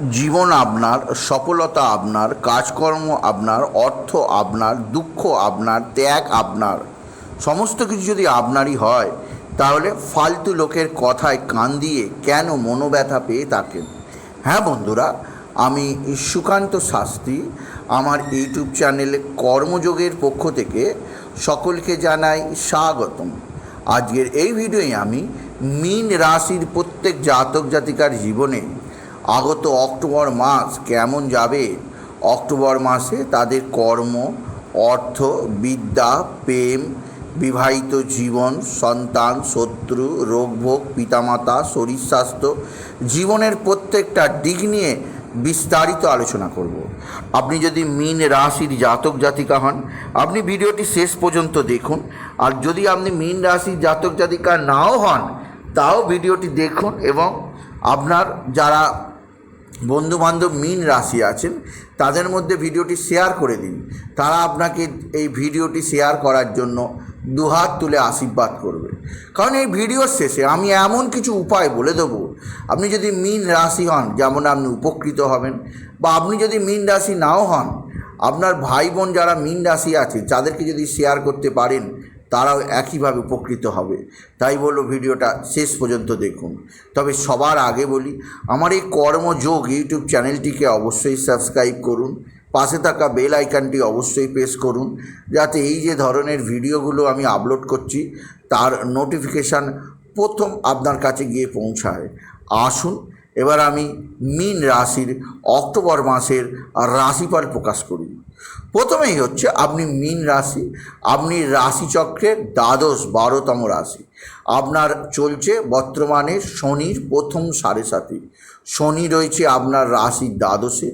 জীবন আপনার, সফলতা আপনার, কাজকর্ম আপনার, অর্থ আপনার, দুঃখ আপনার, ত্যাগ আপনার, সমস্ত কিছু যদি আপনারই হয়, তাহলে ফালতু লোকের কথায় কান দিয়ে কেন মনোব্যথা পেয়ে থাকেন? হ্যাঁ বন্ধুরা, আমি সুকান্ত শাস্ত্রী আমার ইউটিউব চ্যানেলে কর্মযোগের পক্ষ থেকে সকলকে জানাই স্বাগতম। আজকের এই ভিডিওয়ে আমি মীন রাশির প্রত্যেক জাতক জাতিকার জীবনে আগত অক্টোবর মাস কেমন যাবে, অক্টোবর মাসে তাদের কর্ম, অর্থ, বিদ্যা, প্রেম, বিবাহিত জীবন, সন্তান, শত্রু, রোগভোগ, পিতামাতা, শরীর স্বাস্থ্য, জীবনের প্রত্যেকটা দিক নিয়ে বিস্তারিত আলোচনা করব। আপনি যদি মীন রাশির জাতক জাতিকা হন, আপনি ভিডিওটি শেষ পর্যন্ত দেখুন। আর যদি আপনি মীন রাশির জাতক জাতিকা নাও হন, তাও ভিডিওটি দেখুন এবং আপনার যারা বন্ধুবান্ধব মীন রাশি আছেন তাদের মধ্যে ভিডিওটি শেয়ার করে দিন। তারা আপনাকে এই ভিডিওটি শেয়ার করার জন্য দুহাত তুলে আশীর্বাদ করবে। কারণ এই ভিডিওর শেষে আমি এমন কিছু উপায় বলে দেবো, আপনি যদি মীন রাশি হন যেমন আপনি উপকৃত হবেন, বা আপনি যদি মীন রাশি নাও হন, আপনার ভাই বোন যারা মীন রাশি আছে তাদেরকে যদি শেয়ার করতে পারেন, তারাও একইভাবে উপকৃত হবে। তাই বলবো ভিডিওটা শেষ পর্যন্ত দেখুন। তবে সবার আগে বলি, আমার এই কর্মযোগ ইউটিউব চ্যানেলটিকে অবশ্যই সাবস্ক্রাইব করুন, পাশে থাকা বেল আইকনটি অবশ্যই প্রেস করুন, যাতে এই যে ধরনের ভিডিওগুলো আমি আপলোড করছি তার নোটিফিকেশান প্রথম আপনার কাছে গিয়ে পৌঁছায়। আসুন এবার আমি মীন রাশির অক্টোবর মাসের রাশিফল প্রকাশ করি। প্রথমেই হচ্ছে আপনি মীন রাশি, আপনি রাশিচক্রের দ্বাদশ 12তম রাশি। আপনার চলছে বর্তমানে শনির প্রথম 7.5। শনি রয়েছে আপনার রাশির দ্বাদশে,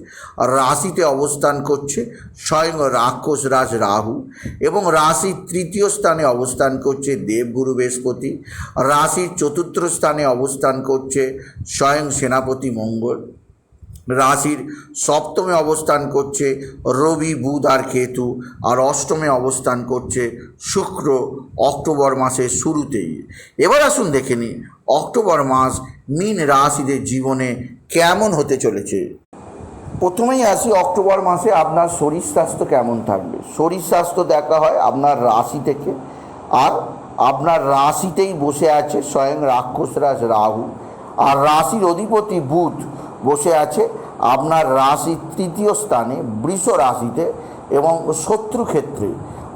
রাশিতে অবস্থান করছে স্বয়ং রাক্ষস রাজ রাহু, এবং রাশির তৃতীয় স্থানে অবস্থান করছে দেবগুরু বৃহস্পতি, রাশির চতুর্থ স্থানে অবস্থান করছে স্বয়ং সেনাপতি মঙ্গল, রাশির সপ্তমে অবস্থান করছে রবি, বুধ আর কেতু, আর অষ্টমে অবস্থান করছে শুক্র অক্টোবর মাসের শুরুতেই। এবার আসুন দেখে নিই অক্টোবর মাস মীন রাশিদের জীবনে কেমন হতে চলেছে। প্রথমেই আসি অক্টোবর মাসে আপনার শরীর স্বাস্থ্য কেমন থাকবে। শরীর স্বাস্থ্য দেখা হয় আপনার রাশি থেকে, আর আপনার রাশিতেই বসে আছে স্বয়ং রাক্ষসরাজ রাহু, আর রাশির অধিপতি বুধ বসে আছে আপনার রাশির তৃতীয় স্থানে বৃষ রাশিতে এবং শত্রু ক্ষেত্রে।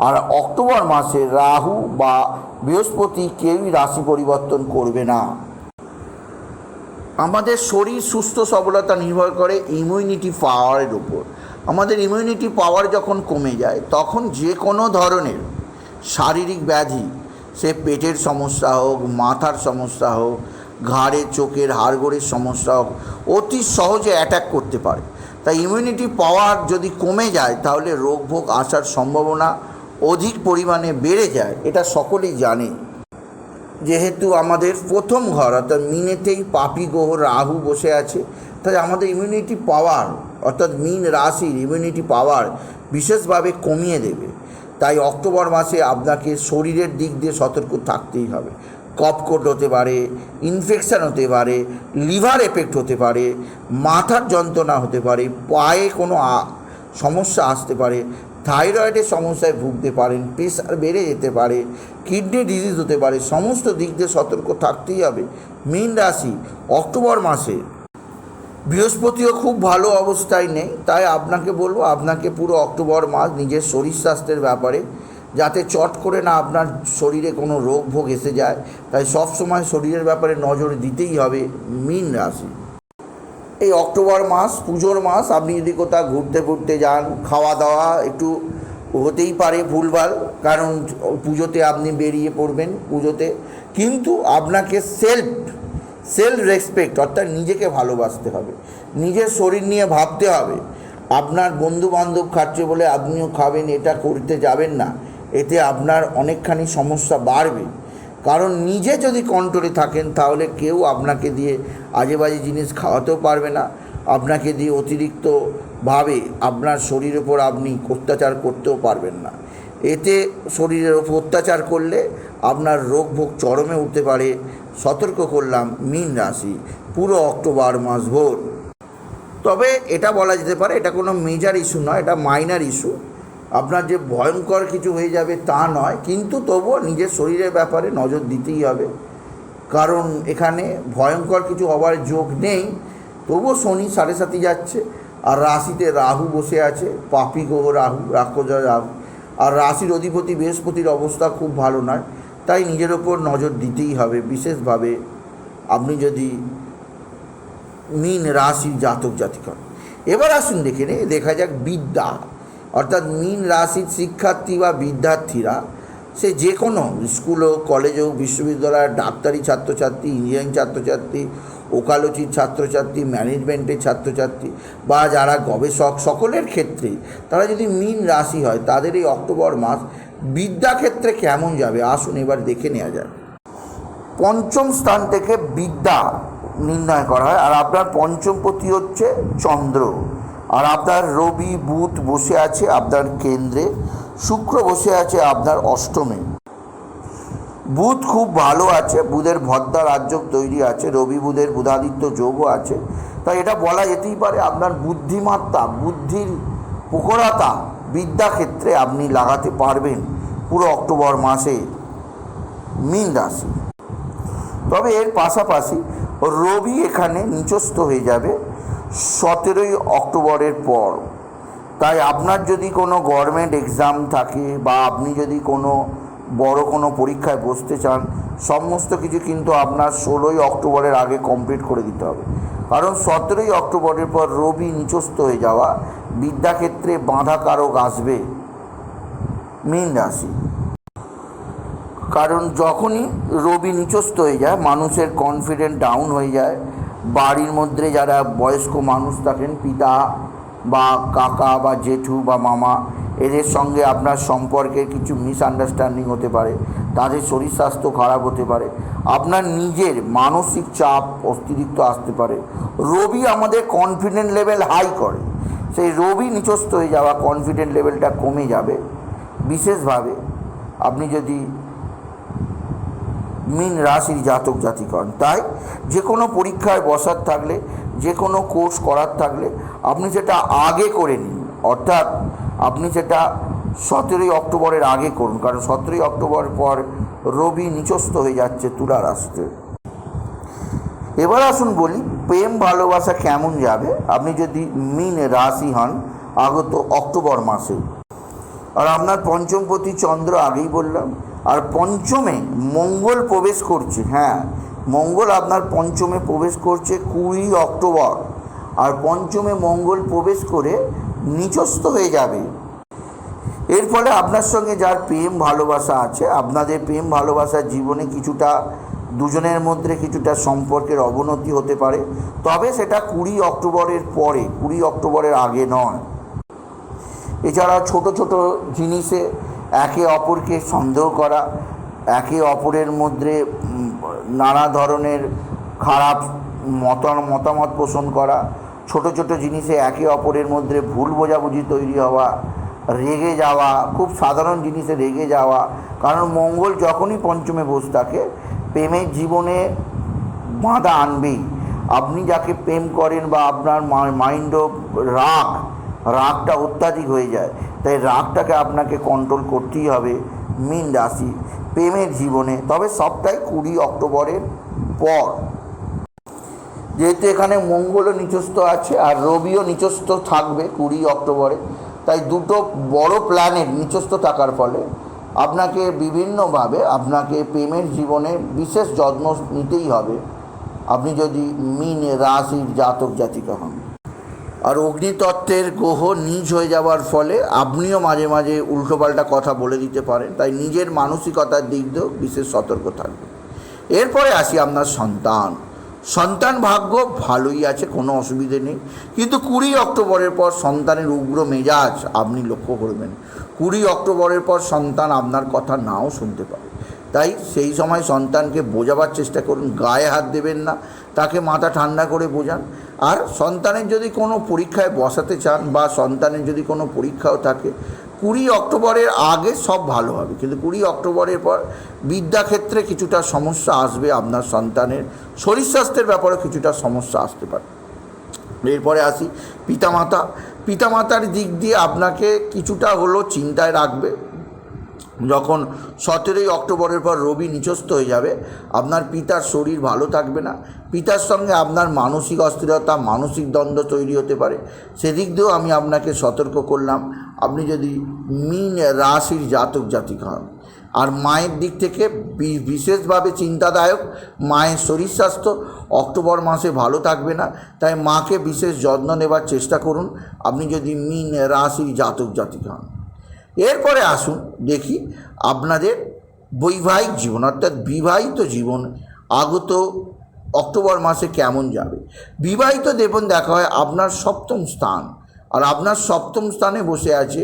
আর অক্টোবর মাসে রাহু বা বৃহস্পতি কেউই রাশি পরিবর্তন করবে না। আমাদের শরীর সুস্থ সবলতা নির্ভর করে ইমিউনিটি পাওয়ারের উপর। আমাদের ইমিউনিটি পাওয়ার যখন কমে যায়, তখন যে কোনো ধরনের শারীরিক ব্যাধি, সে পেটের সমস্যা হোক, মাথার সমস্যা হোক, ঘাড়ে চোখের হাড়গোড়ের সমস্যা হোক, অতি সহজে অ্যাটাক করতে পারে। তাই ইমিউনিটি পাওয়ার যদি কমে যায়, তাহলে রোগভোগ আসার সম্ভাবনা অধিক পরিমাণে বেড়ে যায়। এটা সকলেই জানে। যেহেতু আমাদের প্রথম ঘর অর্থাৎ মীনেতেই পাপী গ্রহ রাহু বসে আছে, তাই আমাদের ইমিউনিটি পাওয়ার অর্থাৎ মীন রাশির ইমিউনিটি পাওয়ার বিশেষভাবে কমিয়ে দেবে। তাই অক্টোবর মাসে আপনাকে শরীরের দিক দিয়ে সতর্ক থাকতেই হবে। কফকোট হতে পারে, ইনফেকশান হতে পারে, লিভার এফেক্ট হতে পারে, মাথার যন্ত্রণা হতে পারে, পায়ে কোনো সমস্যা আসতে পারে, থাইরয়েডের সমস্যায় ভুগতে পারেন, প্রেশার বেড়ে যেতে পারে, কিডনি ডিজিজ হতে পারে। সমস্ত দিক দিয়ে সতর্ক থাকতেই হবে মীন রাশি অক্টোবর মাসে। বৃহস্পতিও খুব ভালো অবস্থায় নেই, তাই আপনাকে বলবো আপনাকে পুরো অক্টোবর মাস নিজের শরীর স্বাস্থ্যের ব্যাপারে, যাতে চট করে না আপনার শরীরে কোনো রোগ ভোগ এসে যায়, তাই সবসময় শরীরের ব্যাপারে নজর দিতেই হবে মীন রাশি। এই অক্টোবর মাস পুজোর মাস, আপনি যদি কোথাও ঘুরতে ঘুরতে যান, খাওয়া দাওয়া একটু হতেই পারে ভুলভাল, কারণ পুজোতে আপনি বেরিয়ে পড়বেন পুজোতে, কিন্তু আপনাকে সেলফ রেসপেক্ট অর্থাৎ নিজেকে ভালোবাসতে হবে, নিজের শরীর নিয়ে ভাবতে হবে। আপনার বন্ধু বান্ধব খাচ্ছে বলে আপনিও খাবেন, এটা করতে যাবেন না। এতে আপনার অনেকখানি সমস্যা বাড়বে। কারণ নিজে যদি কন্ট্রোলে থাকেন, তাহলে কেউ আপনাকে দিয়ে আজে বাজে জিনিস খাওয়াতেও পারবে না, আপনাকে দিয়ে অতিরিক্তভাবে আপনার শরীরের ওপর আপনি অত্যাচার করতেও পারবেন না। এতে শরীরের ওপর অত্যাচার করলে আপনার রোগ ভোগ চরমে উঠতে পারে। সতর্ক করলাম মীন রাশি পুরো অক্টোবর মাস ভোর। তবে এটা বলা যেতে পারে এটা কোনো মেজর ইস্যু নয়, এটা মাইনার ইস্যু। আপনার যে ভয়ঙ্কর কিছু হয়ে যাবে তা নয়, কিন্তু তবুও নিজের শরীরের ব্যাপারে নজর দিতেই হবে, কারণ এখানে ভয়ঙ্কর কিছু হওয়ার যোগ নেই। তবুও শনি 7.5 যাচ্ছে, আর রাশিতে রাহু বসে আছে, পাপী গ্রহ রাহু, রাক্ষস রাহু, আর রাশির অধিপতি বৃহস্পতির অবস্থা খুব ভালো নয়। তাই নিজের ওপর নজর দিতেই হবে বিশেষভাবে আপনি যদি মীন রাশির জাতক জাতিকা। এবার আসুন দেখা যাক বিদ্যা, অর্থাৎ মীন রাশির শিক্ষার্থী বা বিদ্যার্থীরা, সে যে কোনো স্কুল হোক, কলেজ হোক, বিশ্ববিদ্যালয়ের ডাক্তারি ছাত্রছাত্রী, ইঞ্জিনিয়ারিং ছাত্রছাত্রী, ওকালতির ছাত্রছাত্রী, ম্যানেজমেন্টের ছাত্রছাত্রী বা যারা গবেষক, সকলের ক্ষেত্রেই তারা যদি মীন রাশি হয়, তাদের এই অক্টোবর মাস বিদ্যাক্ষেত্রে কেমন যাবে আসুন এবার দেখে নেওয়া যায়। পঞ্চম স্থান থেকে বিদ্যা নির্ণয় করা হয়, আর আপনার পঞ্চমপতি হচ্ছে চন্দ্র, আর আপনার রবি বুধ বসে আছে আপনার কেন্দ্রে, শুক্র বসে আছে আপনার অষ্টমে। বুধ খুব ভালো আছে, বুধের ভদ্রা রাজযোগ তৈরি আছে, রবি বুধের বুধাদিত্য যোগও আছে। তাই এটা বলা যেতেই পারে আপনার বুদ্ধিমত্তা, বুদ্ধির প্রখরতা বিদ্যাক্ষেত্রে আপনি লাগাতে পারবেন পুরো অক্টোবর মাসে মীন রাশি। তবে এর পাশাপাশি রবি এখানে নিচস্থ হয়ে যাবে 17ই অক্টোবরের পর। তাই আপনার যদি কোনো গভর্নমেন্ট এক্সাম থাকে বা আপনি যদি কোনো বড় কোনো পরীক্ষায় বসতে চান, সমস্ত কিছু কিন্তু আপনার 16ই অক্টোবরের আগে কমপ্লিট করে দিতে হবে, কারণ 17ই অক্টোবরের পর রবি নিচস্থ হয়ে যাওয়া বিদ্যাক্ষেত্রে বাধা কারক আসবে মীন রাশি। কারণ যখনই রবি নিচস্থ হয়ে যায় মানুষের কনফিডেন্স ডাউন হয়ে যায়। বাড়ির মধ্যে যারা বয়স্ক মানুষ থাকেন, পিতা বা কাকা বা জেঠু বা মামা, এদের সঙ্গে আপনার সম্পর্কের কিছু মিসআন্ডারস্ট্যান্ডিং হতে পারে, তাদের শরীর স্বাস্থ্য খারাপ হতে পারে, আপনার নিজের মানসিক চাপ অতিরিক্ত আসতে পারে। রবি আমাদের কনফিডেন্ট লেভেল হাই করে, সেই রবি নিচস্থ হয়ে যাওয়া কনফিডেন্ট লেভেলটা কমে যাবে বিশেষভাবে আপনি যদি মীন রাশির জাতক জাতিগণ। তাই যে কোনো পরীক্ষায় বসার থাকলে, যে কোনো কোর্স করার থাকলে আপনি সেটা আগে করে নিন, অর্থাৎ আপনি সেটা 17ই অক্টোবরের আগে করুন, কারণ 17ই অক্টোবর পর রবি নিচস্থ হয়ে যাচ্ছে তুলা রাশিতে। এবার আসুন বলি প্রেম ভালোবাসা কেমন যাবে আপনি যদি মীন রাশি হন আগত অক্টোবর মাসে। আর আপনার পঞ্চমপতি চন্দ্র আগেই বললাম, আর পঞ্চমে মঙ্গল প্রবেশ করছে। হ্যাঁ, মঙ্গল আপনার পঞ্চমে প্রবেশ করছে 20 অক্টোবর, আর পঞ্চমে মঙ্গল প্রবেশ করে নিচস্থ হয়ে যাবে। এর ফলে আপনার সঙ্গে যার প্রেম ভালোবাসা আছে, আপনাদের প্রেম ভালোবাসার জীবনে কিছুটা দুজনের মধ্যে কিছুটা সম্পর্কের অবনতি হতে পারে, তবে সেটা 20 অক্টোবরের পরে, 20 অক্টোবরের আগে নয়। এছাড়া ছোট ছোট জিনিসে একে অপরকে সন্দেহ করা, একে অপরের মধ্যে নানা ধরনের খারাপ মতামত পোষণ করা, ছোট ছোট জিনিসে একে অপরের মধ্যে ভুল বোঝাবুঝি তৈরি হওয়া, রেগে যাওয়া, খুব সাধারণ জিনিসে রেগে যাওয়া। কারণ মঙ্গল যখনই পঞ্চমে বসে থাকে প্রেমের জীবনে বাধা আনবেই। আপনি যাকে প্রেম করেন বা আপনার মাইন্ডও রাগটা অত্যাধিক হয়ে যায়, তাই রাগটাকে আপনাকে কন্ট্রোল করতেই হবে মীন রাশি প্রেমের জীবনে। তবে সবটাই 20 অক্টোবরের পর, যেহেতু এখানে মঙ্গলও নিচস্থ আছে আর রবিও নিচস্থ থাকবে 20 অক্টোবরে, তাই দুটো বড় প্ল্যানেট নিচস্থ থাকার ফলে আপনাকে বিভিন্নভাবে আপনাকে প্রেমের জীবনে বিশেষ যত্ন নিতেই হবে আপনি যদি মীন রাশির জাতক জাতিকা হন। আর অগ্নিতত্ত্বের গ্রহ নিজ হয়ে যাওয়ার ফলে আপনিও মাঝে মাঝে উল্টোপাল্টা কথা বলে দিতে পারেন, তাই নিজের মানসিকতার দিক দিয়েও বিশেষ সতর্ক থাকবে। এরপরে আসি আপনার সন্তান ভাগ্য ভালোই আছে, কোনো অসুবিধে নেই, কিন্তু 20 অক্টোবরের পর সন্তানের উগ্র মেজাজ আপনি লক্ষ্য করবেন। 20 অক্টোবরের পর সন্তান আপনার কথা নাও শুনতে পারে, তাই সেই সময় সন্তানকে বোঝাবার চেষ্টা করুন, গায়ে হাত দেবেন না, তাকে মাথা ঠান্ডা করে বোঝান। আর সন্তানের যদি কোনো পরীক্ষায় বসাতে চান বা সন্তানের যদি কোনো পরীক্ষাও থাকে 20 অক্টোবরের আগে সব ভালো হবে, কিন্তু 20 অক্টোবরের পর বিদ্যাক্ষেত্রে কিছুটা সমস্যা আসবে, আপনার সন্তানের শরীর স্বাস্থ্যের ব্যাপারে কিছুটা সমস্যা আসতে পারে। এরপরে আসি পিতামাতা। পিতামাতার দিক দিয়ে আপনাকে কিছুটা হলেও চিন্তায় রাখবে। যখন 17ই অক্টোবরের পর রবি নিচস্থ হয়ে যাবে, আপনার পিতার শরীর ভালো থাকবে না। পিতার সঙ্গে আপনার মানসিক অস্থিরতা, মানসিক দ্বন্দ্ব তৈরি হতে পারে। সেদিক দিয়েও আমি আপনাকে সতর্ক করলাম। আপনি যদি মীন রাশির জাতক জাতিকা হন। আর মায়ের দিক থেকে বিশেষভাবে চিন্তাদায়ক, মায়ের শরীর স্বাস্থ্য অক্টোবর মাসে ভালো থাকবে না, তাই মাকে বিশেষ যত্ন নেবার চেষ্টা করুন আপনি যদি মীন রাশির জাতক জাতিকা হন। এরপরে আসুন দেখি আপনাদের বৈবাহিক জীবন অর্থাৎ বিবাহিত জীবন আগত অক্টোবর মাসে কেমন যাবে। বিবাহিত জীবন দেখা হয় আপনার সপ্তম স্থান, আর আপনার সপ্তম স্থানে বসে আছে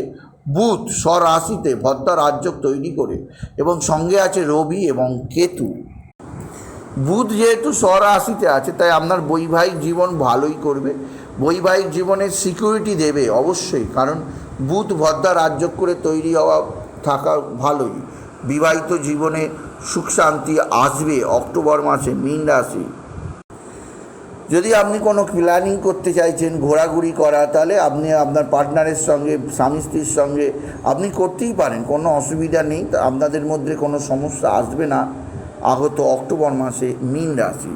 বুধ স্বরাশিতে ভদ্রা রাজযোগ তৈরি করে, এবং সঙ্গে আছে রবি এবং কেতু। বুধ যেহেতু স্বরাশিতে আছে তাই আপনার বৈবাহিক জীবন ভালোই করবে, বৈবাহিক জীবনের সিকিউরিটি দেবে অবশ্যই, কারণ বুধ ভদ্রা রাজযোগ করে তৈরি হওয়া থাকা ভালোই। বিবাহিত জীবনে সুখ শান্তি আসবে অক্টোবর মাসে মীন রাশি। যদি আপনি কোনো প্ল্যানিং করতে চাইছেন ঘোরাঘুরি করা, তাহলে আপনি আপনার পার্টনারের সঙ্গে, স্বামী স্ত্রীর সঙ্গে আপনি করতেই পারেন, কোনো অসুবিধা নেই, আপনাদের মধ্যে কোনো সমস্যা আসবে না আগত অক্টোবর মাসে মীন রাশি।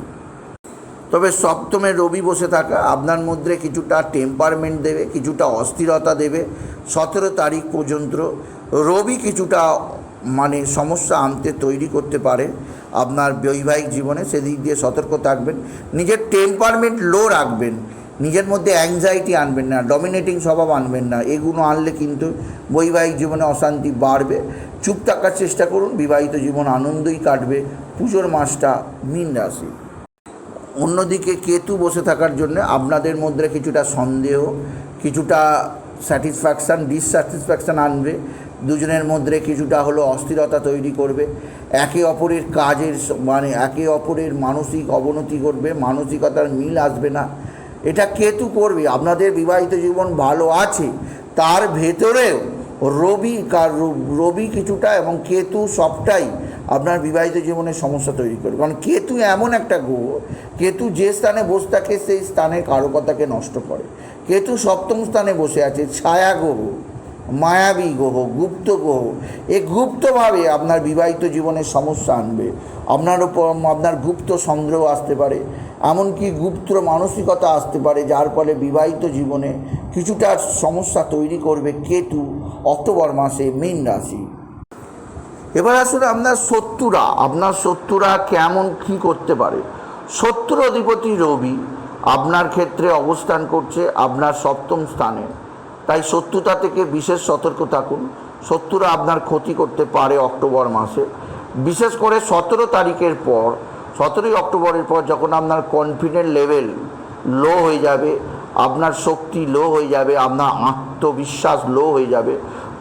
তবে সপ্তমে রবি বসে থাকা আপনার মধ্যে কিছুটা টেম্পারমেন্ট দেবে, কিছুটা অস্থিরতা দেবে। 17 তারিখ পর্যন্ত রবি কিছুটা সমস্যা আনতে তৈরি করতে পারে আপনার বৈবাহিক জীবনে, সেদিক দিয়ে সতর্ক থাকবেন। নিজের টেম্পারমেন্ট লো রাখবেন, নিজের মধ্যে অ্যাংজাইটি আনবেন না, ডমিনেটিং স্বভাব আনবেন না, এগুলো আনলে কিন্তু বৈবাহিক জীবনে অশান্তি বাড়বে। চুপ থাকার চেষ্টা করুন, বিবাহিত জীবন আনন্দই কাটবে পুজোর মাসটা মীন রাশি। অন্যদিকে কেতু বসে থাকার জন্য আপনাদের মধ্যে কিছুটা সন্দেহ, কিছুটা স্যাটিসফ্যাকশান, ডিসস্যাটিসফ্যাকশান আনবে, দুজনের মধ্যে কিছুটা হলো অস্থিরতা তৈরি করবে, একে অপরের কাজের একে অপরের মানসিক অবনতি করবে, মানসিকতার মিল আসবে না, এটা কেতু করবে। আপনাদের বিবাহিত জীবন ভালো আছে, তার ভেতরেও রবি কিছুটা এবং কেতু সবটাই আপনার বিবাহিত জীবনে সমস্যা তৈরি করবে। কারণ কেতু এমন একটা গ্রহ, কেতু যে স্থানে বসে থাকে সেই স্থানের কারকতাকে নষ্ট করে। কেতু সপ্তম স্থানে বসে আছে, ছায়া গ্রহ, মায়াবী গ্রহ, গুপ্ত গ্রহ, এ গুপ্তভাবে আপনার বিবাহিত জীবনে সমস্যা আনবে। আপনার ওপর আপনার গুপ্ত সন্দেহ আসতে পারে, এমনকি গুপ্ত মানসিকতা আসতে পারে, যার ফলে বিবাহিত জীবনে কিছুটা সমস্যা তৈরি করবে কেতু অক্টোবর মাসে মীন রাশি। এবার আসলে আপনার শত্রুরা কেমন কী করতে পারে। শত্রুর অধিপতি রবি আপনার ক্ষেত্রে অবস্থান করছে আপনার সপ্তম স্থানে, তাই শত্রুতা থেকে বিশেষ সতর্ক থাকুন। শত্রুরা আপনার ক্ষতি করতে পারে অক্টোবর মাসে, বিশেষ করে 17 তারিখের পর, 17ই অক্টোবরের পর যখন আপনার কনফিডেন্ট লেভেল লো হয়ে যাবে, আপনার শক্তি লো হয়ে যাবে, আপনার আত্মবিশ্বাস লো হয়ে যাবে,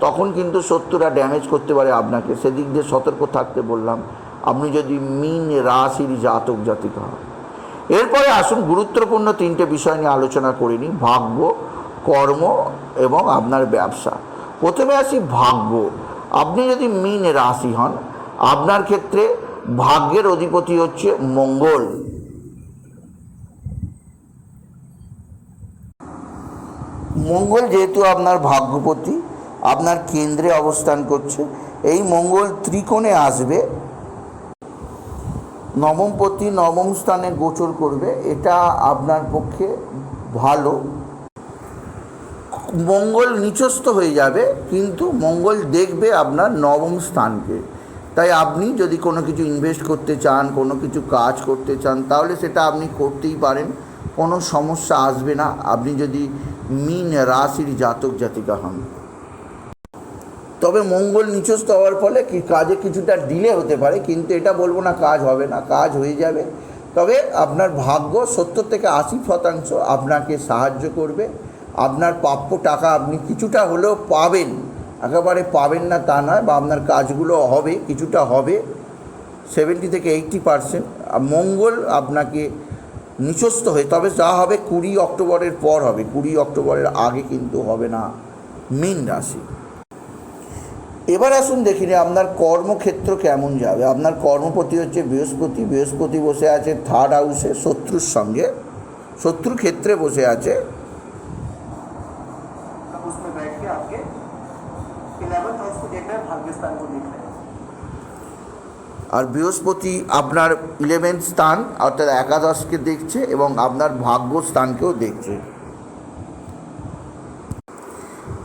তখন কিন্তু শত্রুরা ড্যামেজ করতে পারে আপনাকে। সেদিক দিয়ে সতর্ক থাকতে বললাম আপনি যদি মীন রাশির জাতক জাতিকা হন। এরপরে আসুন গুরুত্বপূর্ণ 3টে বিষয় নিয়ে আলোচনা করে নিই, ভাগ্য, কর্ম এবং আপনার ব্যবসা। প্রথমে আসি ভাগ্য। আপনি যদি মীন রাশি হন, আপনার ক্ষেত্রে ভাগ্যের অধিপতি হচ্ছে মঙ্গল। মঙ্গল যেহেতু আপনার ভাগ্যপতি, আপনার কেন্দ্রে অবস্থান করছে, এই মঙ্গল ত্রিকোণে আসবে, নবমপতি নবম স্থানে গোচর করবে, এটা আপনার পক্ষে ভালো। মঙ্গল নিচস্থ হয়ে যাবে, কিন্তু মঙ্গল দেখবে আপনার নবম স্থানকে, তাই আপনি যদি কোনো কিছু ইনভেস্ট করতে চান, কোনো কিছু কাজ করতে চান, তাহলে সেটা আপনি করতেই পারেন, কোনো সমস্যা আসবে না আপনি যদি মীন রাশির জাতক জাতিকা হন। তবে মঙ্গল নিচস্থ হওয়ার ফলে কাজে কিছুটা ডিলে হতে পারে, কিন্তু এটা বলবো না কাজ হবে না, কাজ হয়ে যাবে। তবে আপনার ভাগ্য 70 থেকে 80% আপনাকে সাহায্য করবে। আপনার প্রাপ্য টাকা আপনি কিছুটা হলেও পাবেন, একেবারে পাবেন না তা নয়, বা আপনার কাজগুলো হবে, কিছুটা হবে, 70 থেকে 80%। মঙ্গল আপনাকে নিচস্থ হয়ে, তবে যা হবে 20 অক্টোবরের পর হবে, 20 অক্টোবরের আগে কিন্তু হবে না মীন রাশি। এবার আসুন দেখি আপনার কর্মক্ষেত্র কেমন যাবে। আপনার কর্মপতি হচ্ছে বৃহস্পতি, বৃহস্পতি বসে আছে 3rd হাউসে শত্রুর সঙ্গে, শত্রু ক্ষেত্রে বসে আছে। उसमें बैठ के आपके 11th हाउस को देख रहे हैं, भाग्य स्थान को देख रहे हैं। আর বৃহস্পতি আপনার 11th স্থান অর্থাৎ একাদশকে দেখছে এবং আপনার ভাগ্য স্থানকেও দেখছে।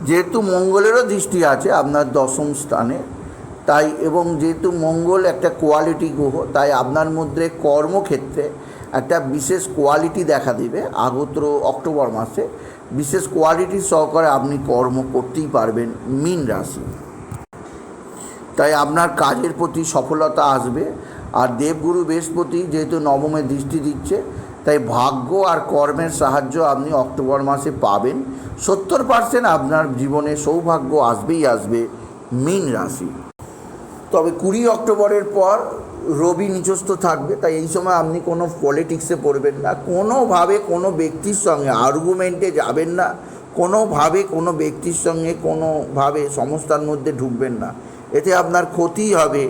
যেহেতু মঙ্গলেরও দৃষ্টি আছে আপনার দশম স্থানে, তাই এবং যেহেতু মঙ্গল একটা কোয়ালিটি গ্রহ, তাই আপনার মধ্যে কর্মক্ষেত্রে একটা বিশেষ কোয়ালিটি দেখা দেবে। আগত অক্টোবর মাসে বিশেষ কোয়ালিটি সহকারে আপনি কর্ম করতেই পারবেন মীন রাশি। তাই আপনার কাজের প্রতি সফলতা আসবে। আর দেবগুরু বৃহস্পতি যেহেতু নবমে দৃষ্টি দিচ্ছে, তাই ভাগ্য আর কর্মের সাহায্য আপনি অক্টোবর মাসে পাবেন। 70% আপনার জীবনে সৌভাগ্য আসবেই আসবে মীন রাশি। তবে 20 অক্টোবরের পর রবি নিচস্থ থাকবে, তাই এই সময় আপনি কোনো পলিটিক্সে পড়বেন না, কোনোভাবে কোনো ব্যক্তির সঙ্গে আর্গুমেন্টে যাবেন না, কোনোভাবে কোনো ব্যক্তির সঙ্গে কোনোভাবে সমস্যার মধ্যে ঢুকবেন না, এতে আপনার ক্ষতিই হবে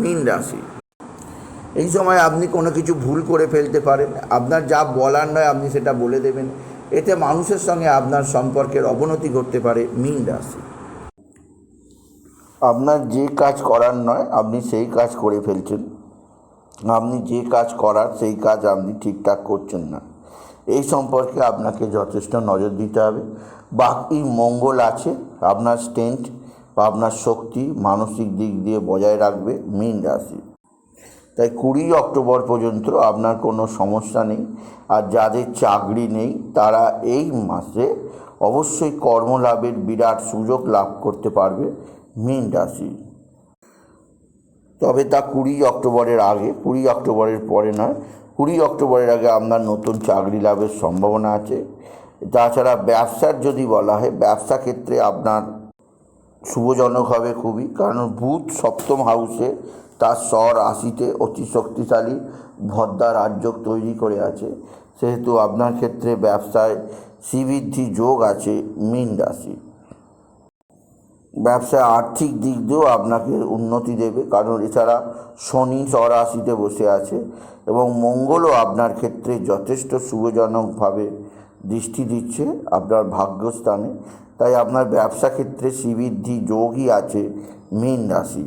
মীন রাশি। এই সময় আপনি কোনো কিছু ভুল করে ফেলতে পারেন, আপনার যা বলার নয় আপনি সেটা বলে দেবেন, এতে মানুষের সঙ্গে আপনার সম্পর্কের অবনতি ঘটতে পারে মীন রাশি। আপনার যে কাজ করার নয় আপনি সেই কাজ করে ফেলছেন, আপনি যে কাজ করার সেই কাজ আপনি ঠিকঠাক করছেন না, এই সম্পর্কে আপনাকে যথেষ্ট নজর দিতে হবে। বাকি মঙ্গল আছে, আপনার স্ট্রেংথ বা আপনার শক্তি মানসিক দিক দিয়ে বজায় রাখবে মীন রাশি। তাই 20 অক্টোবর পর্যন্ত আপনার কোনো সমস্যা নেই। আর যাদের চাকরি নেই তারা এই মাসে অবশ্যই কর্মলাভের বিরাট সুযোগ লাভ করতে পারবে মীন রাশি। তবে তা 20 অক্টোবরের আগে, 20 অক্টোবরের পরে নয়। 20 অক্টোবরের আগে আপনার নতুন চাকরি লাভের সম্ভাবনা আছে। তাছাড়া ব্যবসার যদি বলা হয়, ব্যবসা ক্ষেত্রে আপনার শুভজনক হবে খুবই, কারণ বুধ সপ্তম হাউসে তার স্বরাশিতে অতি শক্তিশালী ভদ্রা রাজযোগ তৈরি করে আছে, সেহেতু আপনার ক্ষেত্রে ব্যবসায় শ্রীবৃদ্ধি যোগ আছে মীন রাশি। ব্যবসায় আর্থিক দিক দিয়েও আপনাকে উন্নতি দেবে, কারণ এছাড়া শনি স্বরাশিতে বসে আছে এবং মঙ্গলও আপনার ক্ষেত্রে যথেষ্ট শুভজনকভাবে দৃষ্টি দিচ্ছে আপনার ভাগ্যস্থানে। তাই আপনার ব্যবসা ক্ষেত্রে শ্রীবৃদ্ধি যোগই আছে মীন রাশি।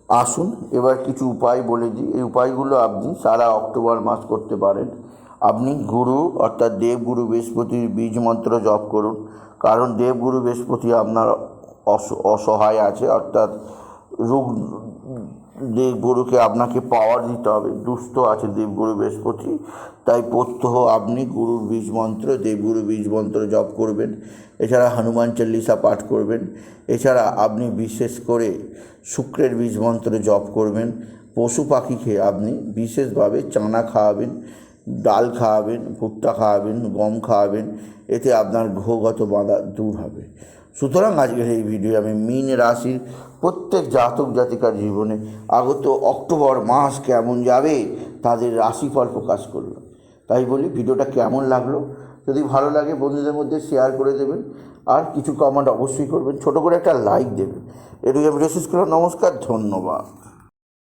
আসুন এবার কিছু উপায় বলে দিই। এই উপায়গুলো আপনি সারা অক্টোবর মাস করতে পারেন। আপনি গুরু অর্থাৎ দেবগুরু বৃহস্পতির বীজ মন্ত্র জপ করুন, কারণ দেবগুরু বৃহস্পতি আপনার অসহায় আছে, অর্থাৎ দেবগুরুকে আপনাকে পাওয়ার দিতে হবে, দুস্থ আছে দেবগুরু বৃহস্পতি। তাই প্রত্যহ আপনি গুরুর বীজ মন্ত্র, দেবগুরু বীজ মন্ত্র জপ করবেন। এছাড়া হনুমান চল্লিশা পাঠ করবেন। এছাড়া আপনি বিশেষ করে শুক্রের বীজ মন্ত্র জপ করবেন। পশু পাখিকে আপনি বিশেষভাবে চানা খাওয়াবেন, ডাল খাওয়াবেন, ভুট্টা খাওয়াবেন, গম খাওয়াবেন, এতে আপনার গ্রহগত বাধা দূর হবে। সুতরাং আজকের এই ভিডিও আমি মীন রাশির প্রত্যেক জাতক জাতিকার জীবনে আগত অক্টোবর মাস কেমন যাবে তাদের রাশিফল প্রকাশ করলাম। তাই বলি, ভিডিওটা কেমন লাগলো, যদি ভালো লাগে বন্ধুদের মধ্যে শেয়ার করে দেবেন, আর কিছু কমেন্ট অবশ্যই করবেন, ছোটো করে একটা লাইক দেবেন। এটুকু ভিডিও শেষ করলাম। নমস্কার, ধন্যবাদ।